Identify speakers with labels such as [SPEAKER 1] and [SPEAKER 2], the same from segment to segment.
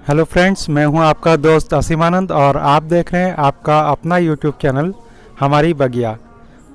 [SPEAKER 1] Hello friends, मैं हूं आपका दोस्त असीमानंद और आप देख रहे हैं आपका अपना यूट्यूब चैनल हमारी बगिया।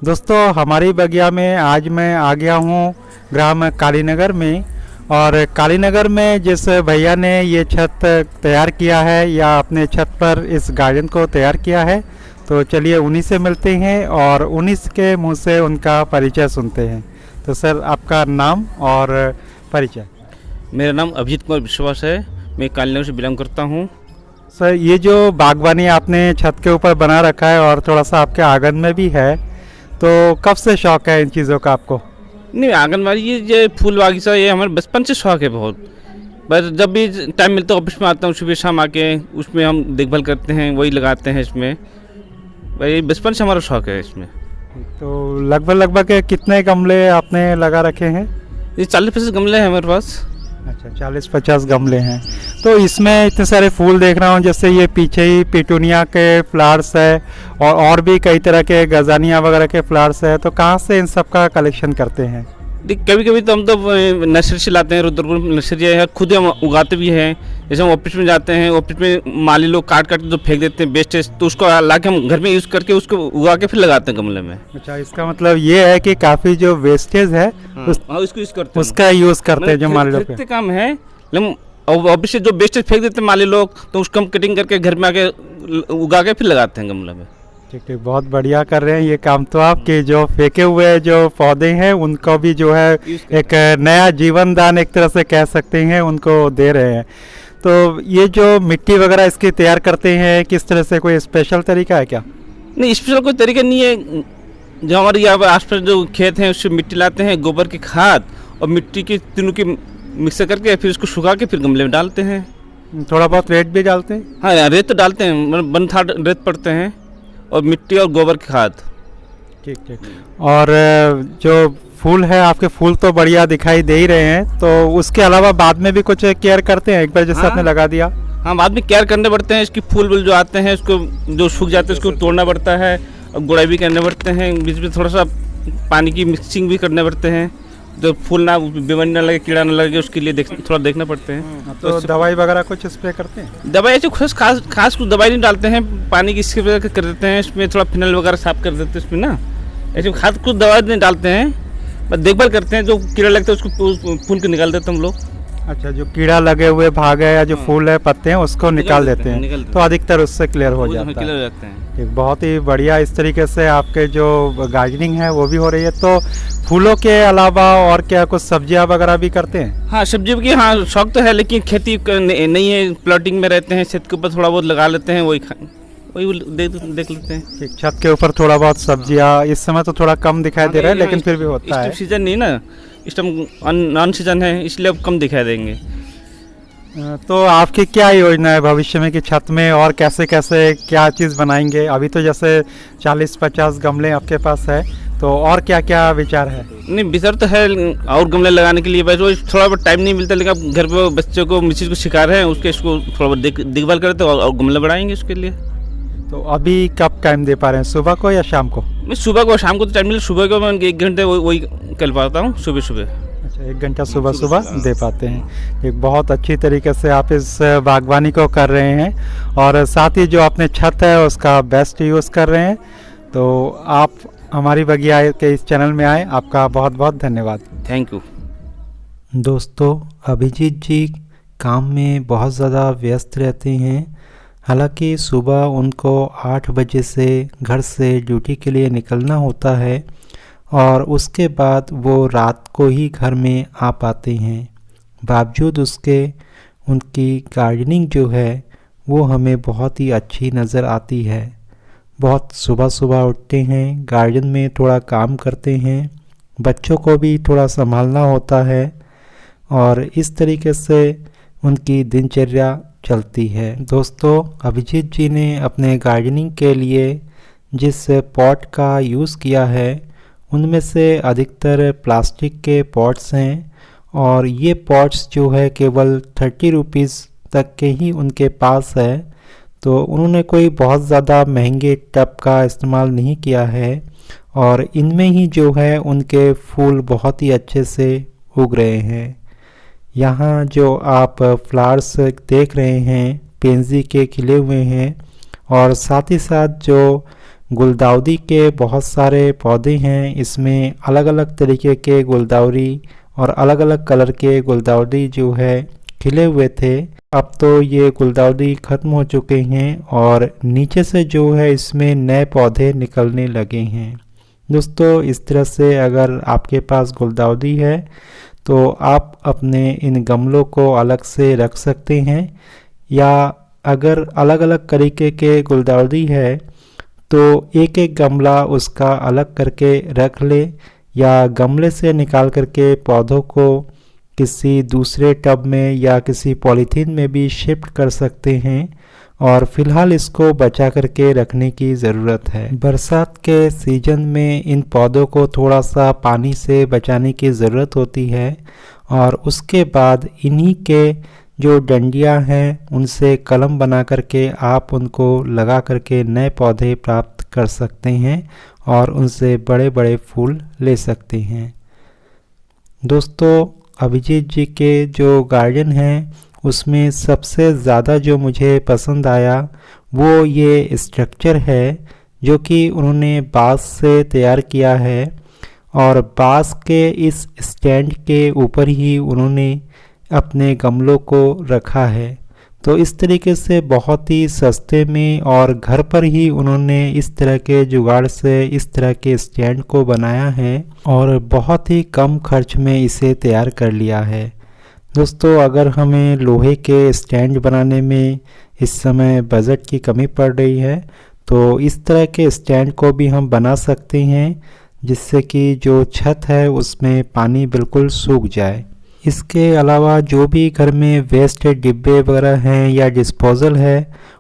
[SPEAKER 1] दोस्तों, हमारी बगिया में आज मैं आ गया हूं ग्राम कालीनगर में। और कालीनगर में जिस भैया ने ये छत तैयार किया है या अपने छत पर इस गार्डन को तैयार किया है, तो चलिए उन्हीं से मिलते हैं और उन्हीं के मुंह से उनका परिचय सुनते हैं। तो सर, आपका नाम और परिचय।
[SPEAKER 2] मेरा नाम अभिजीत कुमार विश्वास है। मैं कालीनगर से बिलोंग करता हूँ।
[SPEAKER 1] सर, ये जो बागवानी आपने छत के ऊपर बना रखा है और थोड़ा सा आपके आंगन में भी है, तो कब से शौक है इन चीज़ों का आपको?
[SPEAKER 2] नहीं, आंगनबाड़ी ये फूल बागीचा ये हमारे बचपन से शौक है बहुत। बस जब भी टाइम मिलता है ऑफिस में आता हूँ, सुबह शाम आके उसमें हम देखभाल करते हैं, वही लगाते हैं इसमें। वही बचपन से हमारा शौक है इसमें।
[SPEAKER 1] तो लगभग कितने गमले आपने लगा रखे हैं?
[SPEAKER 2] ये 40-50 गमले हैं हमारे पास।
[SPEAKER 1] अच्छा, 40-50 गमले हैं। तो इसमें इतने सारे फूल देख रहा हूँ, जैसे ये पीछे ही पिटूनिया के फ्लावर्स है और भी कई तरह के गजानिया वगैरह के फ्लावर्स है। तो कहाँ से इन सब का कलेक्शन करते हैं?
[SPEAKER 2] देख, कभी कभी तो हम तो नर्सरी से लाते हैं, रुद्रपुर नर्सरी है, खुद हम उगाते भी हैं। जैसे हम ऑफिस में जाते हैं, ऑफिस में माली लोग काट के जो फेंक देते हैं वेस्टेज, तो उसको ला के हम घर में यूज़ करके उसको उगा के फिर लगाते हैं गमले में।
[SPEAKER 1] अच्छा, इसका मतलब ये है कि काफ़ी जो वेस्टेज है
[SPEAKER 2] उसको यूज़ करते हैं,
[SPEAKER 1] उसका यूज़ करते हैं जो माली लोग
[SPEAKER 2] खरीदते काम है। लेकिन ऑफिस से जो वेस्टेज फेंक देते हैं माली लोग, तो उसको हम कटिंग करके घर में आके उगा के फिर लगाते हैं गमले में।
[SPEAKER 1] ठीक ठीक, बहुत बढ़िया कर रहे हैं ये काम। तो आपके जो फेंके हुए जो पौधे हैं उनको भी जो है एक नया जीवन दान एक तरह से कह सकते हैं, उनको दे रहे हैं। तो ये जो मिट्टी वगैरह इसकी तैयार करते हैं, किस तरह से, कोई स्पेशल तरीका है क्या?
[SPEAKER 2] नहीं, स्पेशल कोई तरीका नहीं है। जो हमारे यहाँ पर आसपास जो खेत हैं उससे मिट्टी लाते हैं, गोबर की खाद और मिट्टी की तीनों की मिक्सर करके फिर उसको सुखा के फिर गमले में डालते हैं।
[SPEAKER 1] थोड़ा बहुत रेत भी डालते हैं?
[SPEAKER 2] हाँ, रेत तो डालते हैं, मतलब बनथाड़ रेत पड़ते हैं और मिट्टी और गोबर की खाद।
[SPEAKER 1] ठीक ठीक। और जो फूल है आपके, फूल तो बढ़िया दिखाई दे ही रहे हैं, तो उसके अलावा बाद में भी कुछ केयर करते हैं? एक बार जैसे आपने लगा दिया।
[SPEAKER 2] हाँ, बाद में केयर करने पड़ते हैं। इसकी फूल जो आते हैं उसको जो सूख जाते हैं उसको तोड़ना पड़ता है और गुड़ाई भी करने पड़ते हैं। बीच में थोड़ा सा पानी की मिक्सिंग भी करने पड़ते हैं, जो फूल ना बीमारी ना लगे, कीड़ा ना लगे, उसके लिए थोड़ा देखना पड़ते हैं।
[SPEAKER 1] तो दवाई वगैरह कुछ स्प्रे करते हैं?
[SPEAKER 2] दवाई ऐसे खास कुछ दवाई नहीं डालते हैं, पानी की स्प्रे कर देते हैं। इसमें थोड़ा फिनाइल वगैरह साफ कर देते हैं इसमें ना। ऐसे खास कुछ दवाई नहीं डालते हैं, बस देखभाल करते हैं। जो कीड़ा लगता है उसको फूल को निकाल देते हैं हम लोग।
[SPEAKER 1] अच्छा, जो कीड़ा लगे हुए भाग है या जो फूल है, पत्ते हैं, उसको निकाल देते हैं, तो अधिकतर उससे क्लियर हो जाता है।
[SPEAKER 2] क्लियर हो जाते हैं।
[SPEAKER 1] ठीक, बहुत ही बढ़िया। इस तरीके से आपके जो गार्डनिंग है वो भी हो रही है। तो फूलों के अलावा और क्या कुछ सब्जियां वगैरह भी करते हैं?
[SPEAKER 2] हाँ, सब्जी की हाँ शौक तो है, लेकिन खेती नहीं है। प्लॉटिंग में रहते हैं, छत के ऊपर थोड़ा बहुत लगा लेते हैं, वही देख लेते हैं।
[SPEAKER 1] ठीक, छत के ऊपर थोड़ा बहुत सब्जियां इस समय तो थोड़ा कम दिखाई दे रहा है, लेकिन फिर भी होता है।
[SPEAKER 2] सीजन नहीं ना, इस टाइम नॉन सीजन है, इसलिए अब कम दिखाई देंगे।
[SPEAKER 1] तो आपकी क्या योजना है भविष्य में कि छत में और कैसे कैसे क्या चीज़ बनाएंगे? अभी तो जैसे 40-50 गमले आपके पास है, तो और क्या क्या विचार है?
[SPEAKER 2] नहीं, विचार तो है और गमले लगाने के लिए, बस वो थोड़ा बहुत टाइम नहीं मिलता। लेकिन अब घर पे बच्चों को मिसेज को सिखा रहे हैं, उसके इसको थोड़ा बहुत देखभाल करते हैं और गमले बढ़ाएंगे उसके लिए।
[SPEAKER 1] तो अभी कब टाइम दे पा रहे हैं, सुबह को या शाम को?
[SPEAKER 2] मैं सुबह को, शाम को तो टाइम मिले। सुबह को मैं 1 घंटे वही कर पाता हूँ, सुबह।
[SPEAKER 1] अच्छा, 1 घंटा सुबह दे पाते हैं। एक बहुत अच्छी तरीके से आप इस बागवानी को कर रहे हैं और साथ ही जो अपने छत है उसका बेस्ट यूज़ कर रहे हैं। तो आप हमारी बगिया के इस चैनल में आए, आपका बहुत बहुत धन्यवाद।
[SPEAKER 2] Thank you.
[SPEAKER 1] दोस्तों, अभिजीत जी काम में बहुत ज़्यादा व्यस्त रहते हैं। हालांकि सुबह उनको 8 बजे से घर से ड्यूटी के लिए निकलना होता है और उसके बाद वो रात को ही घर में आ पाते हैं। बावजूद उसके उनकी गार्डनिंग जो है वो हमें बहुत ही अच्छी नज़र आती है। बहुत सुबह उठते हैं, गार्डन में थोड़ा काम करते हैं, बच्चों को भी थोड़ा संभालना होता है और इस तरीके से उनकी दिनचर्या चलती है। दोस्तों, अभिजीत जी ने अपने गार्डनिंग के लिए जिस पॉट का यूज़ किया है उनमें से अधिकतर प्लास्टिक के पॉट्स हैं और ये पॉट्स जो है केवल 30 रुपीज़ तक के ही उनके पास है। तो उन्होंने कोई बहुत ज़्यादा महंगे टब का इस्तेमाल नहीं किया है और इनमें ही जो है उनके फूल बहुत ही अच्छे से उग रहे हैं। यहाँ जो आप फ्लावर्स देख रहे हैं पेंजी के खिले हुए हैं, और साथ ही साथ जो गुलदाउदी के बहुत सारे पौधे हैं, इसमें अलग अलग तरीके के गुलदाउदी और अलग अलग कलर के गुलदाउदी जो है खिले हुए थे। अब तो ये गुलदाउदी ख़त्म हो चुके हैं और नीचे से जो है इसमें नए पौधे निकलने लगे हैं। दोस्तों, इस तरह से अगर आपके पास गुलदाउदी है तो आप अपने इन गमलों को अलग से रख सकते हैं, या अगर अलग अलग तरीके के गुलदाउदी है तो एक एक गमला उसका अलग करके रख ले, या गमले से निकाल करके पौधों को किसी दूसरे टब में या किसी पॉलीथीन में भी शिफ्ट कर सकते हैं, और फिलहाल इसको बचा करके रखने की ज़रूरत है। बरसात के सीज़न में इन पौधों को थोड़ा सा पानी से बचाने की ज़रूरत होती है, और उसके बाद इन्हीं के जो डंडियां हैं उनसे कलम बना करके आप उनको लगा करके नए पौधे प्राप्त कर सकते हैं और उनसे बड़े बड़े फूल ले सकते हैं। दोस्तों, अभिजीत जी के जो गार्डन हैं उसमें सबसे ज़्यादा जो मुझे पसंद आया वो ये स्ट्रक्चर है जो कि उन्होंने बांस से तैयार किया है, और बांस के इस स्टैंड के ऊपर ही उन्होंने अपने गमलों को रखा है। तो इस तरीके से बहुत ही सस्ते में और घर पर ही उन्होंने इस तरह के जुगाड़ से इस तरह के स्टैंड को बनाया है, और बहुत ही कम खर्च में इसे तैयार कर लिया है। दोस्तों, अगर हमें लोहे के स्टैंड बनाने में इस समय बजट की कमी पड़ रही है तो इस तरह के स्टैंड को भी हम बना सकते हैं, जिससे कि जो छत है उसमें पानी बिल्कुल सूख जाए। इसके अलावा जो भी घर में वेस्ट डिब्बे वगैरह हैं या डिस्पोजल है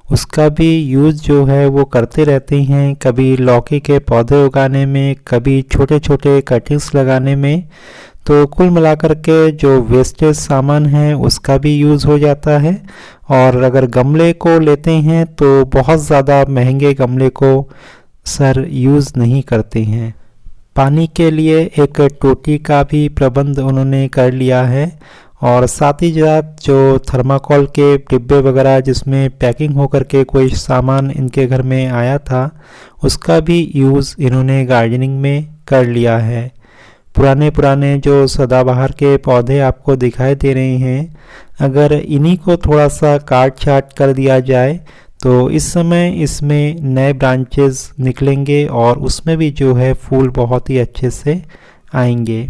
[SPEAKER 1] उसका भी यूज़ जो है वो करते रहते हैं, कभी लौकी के पौधे उगाने में, कभी छोटे छोटे कटिंग्स लगाने में। तो कुल मिलाकर के जो वेस्टेज सामान है उसका भी यूज़ हो जाता है। और अगर गमले को लेते हैं तो बहुत ज़्यादा महंगे गमले को सर यूज़ नहीं करते हैं। पानी के लिए एक टोटी का भी प्रबंध उन्होंने कर लिया है, और साथ ही साथ जो थर्माकोल के डिब्बे वगैरह जिसमें पैकिंग होकर के कोई सामान इनके घर में आया था उसका भी यूज़ इन्होंने गार्डनिंग में कर लिया है। पुराने पुराने जो सदाबहार के पौधे आपको दिखाई दे रहे हैं, अगर इन्हीं को थोड़ा सा काट छाट कर दिया जाए तो इस समय इसमें नए ब्रांचेस निकलेंगे और उसमें भी जो है फूल बहुत ही अच्छे से आएंगे।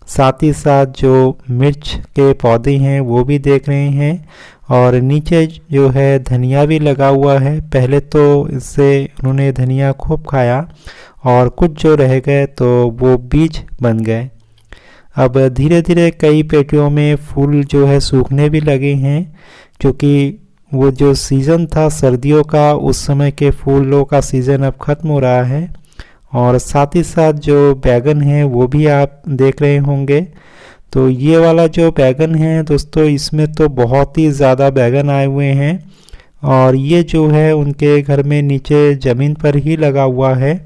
[SPEAKER 1] साथ ही साथ जो मिर्च के पौधे हैं वो भी देख रहे हैं, और नीचे जो है धनिया भी लगा हुआ है। पहले तो इससे उन्होंने धनिया खूब खाया और कुछ जो रह गए तो वो बीज बन गए। अब धीरे धीरे कई पेटियों में फूल जो है सूखने भी लगे हैं, क्योंकि वो जो सीज़न था सर्दियों का उस समय के फूलों का सीज़न अब ख़त्म हो रहा है। और साथ ही साथ जो बैगन है वो भी आप देख रहे होंगे। तो ये वाला जो बैगन है दोस्तों, इसमें तो बहुत ही ज़्यादा बैगन आए हुए हैं, और ये जो है उनके घर में नीचे ज़मीन पर ही लगा हुआ है।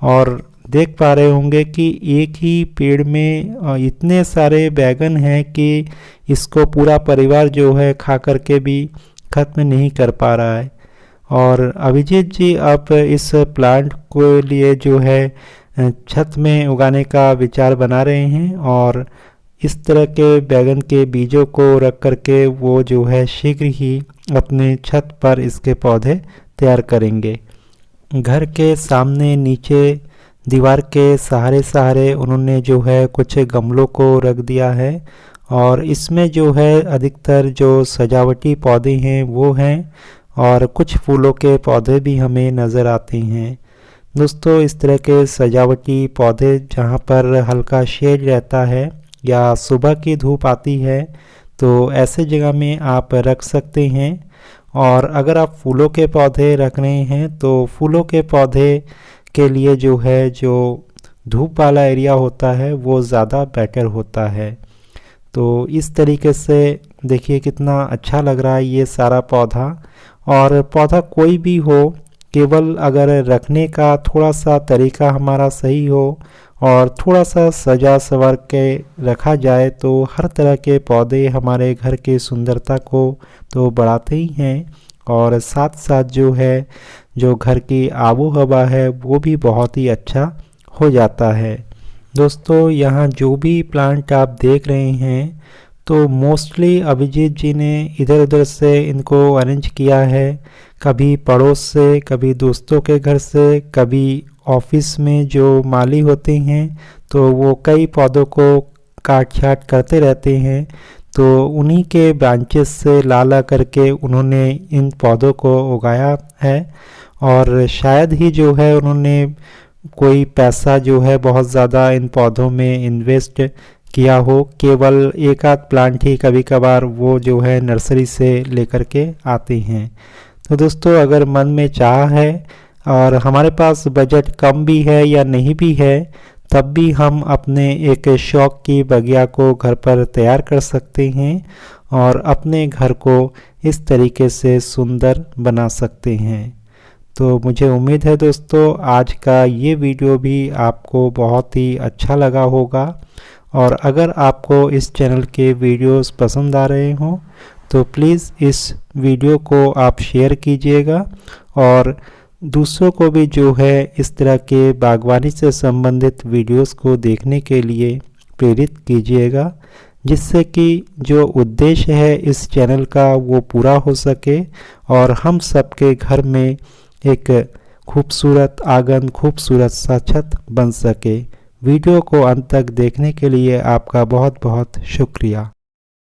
[SPEAKER 1] और देख पा रहे होंगे कि एक ही पेड़ में इतने सारे बैगन हैं कि इसको पूरा परिवार जो है खा करके भी ख़त्म नहीं कर पा रहा है। और अभिजीत जी आप इस प्लांट को लिए जो है छत में उगाने का विचार बना रहे हैं, और इस तरह के बैगन के बीजों को रख करके वो जो है शीघ्र ही अपने छत पर इसके पौधे तैयार करेंगे। घर के सामने नीचे दीवार के सहारे सहारे उन्होंने जो है कुछ गमलों को रख दिया है, और इसमें जो है अधिकतर जो सजावटी पौधे हैं वो हैं, और कुछ फूलों के पौधे भी हमें नज़र आते हैं। दोस्तों, इस तरह के सजावटी पौधे जहाँ पर हल्का शेड रहता है या सुबह की धूप आती है तो ऐसे जगह में आप रख सकते हैं। और अगर आप फूलों के पौधे रख रहे हैं तो फूलों के पौधे के लिए जो है जो धूप वाला एरिया होता है वो ज़्यादा बेटर होता है। तो इस तरीके से देखिए कितना अच्छा लग रहा है ये सारा पौधा। और पौधा कोई भी हो, केवल अगर रखने का थोड़ा सा तरीका हमारा सही हो और थोड़ा सा सजा संवर के रखा जाए तो हर तरह के पौधे हमारे घर की सुंदरता को तो बढ़ाते ही हैं और साथ साथ जो है जो घर की आबो हवा है वो भी बहुत ही अच्छा हो जाता है। दोस्तों यहाँ जो भी प्लांट आप देख रहे हैं तो मोस्टली अभिजीत जी ने इधर उधर से इनको अरेंज किया है, कभी पड़ोस से, कभी दोस्तों के घर से, कभी ऑफिस में जो माली होते हैं तो वो कई पौधों को काट छाट करते रहते हैं, तो उन्हीं के ब्रांचेस से ला करके उन्होंने इन पौधों को उगाया है। और शायद ही जो है उन्होंने कोई पैसा जो है बहुत ज़्यादा इन पौधों में इन्वेस्ट किया हो, केवल एक आध प्लांट ही कभी कभार वो जो है नर्सरी से लेकर के आते हैं। तो दोस्तों अगर मन में चाह है और हमारे पास बजट कम भी है या नहीं भी है तब भी हम अपने एक शौक की बगिया को घर पर तैयार कर सकते हैं और अपने घर को इस तरीके से सुंदर बना सकते हैं। तो मुझे उम्मीद है दोस्तों आज का ये वीडियो भी आपको बहुत ही अच्छा लगा होगा और अगर आपको इस चैनल के वीडियोस पसंद आ रहे हों तो प्लीज़ इस वीडियो को आप शेयर कीजिएगा और दूसरों को भी जो है इस तरह के बागवानी से संबंधित वीडियोस को देखने के लिए प्रेरित कीजिएगा, जिससे कि जो उद्देश्य है इस चैनल का वो पूरा हो सके और हम सबके घर में एक खूबसूरत आंगन, खूबसूरत सा छत बन सके। वीडियो को अंत तक देखने के लिए आपका बहुत बहुत शुक्रिया।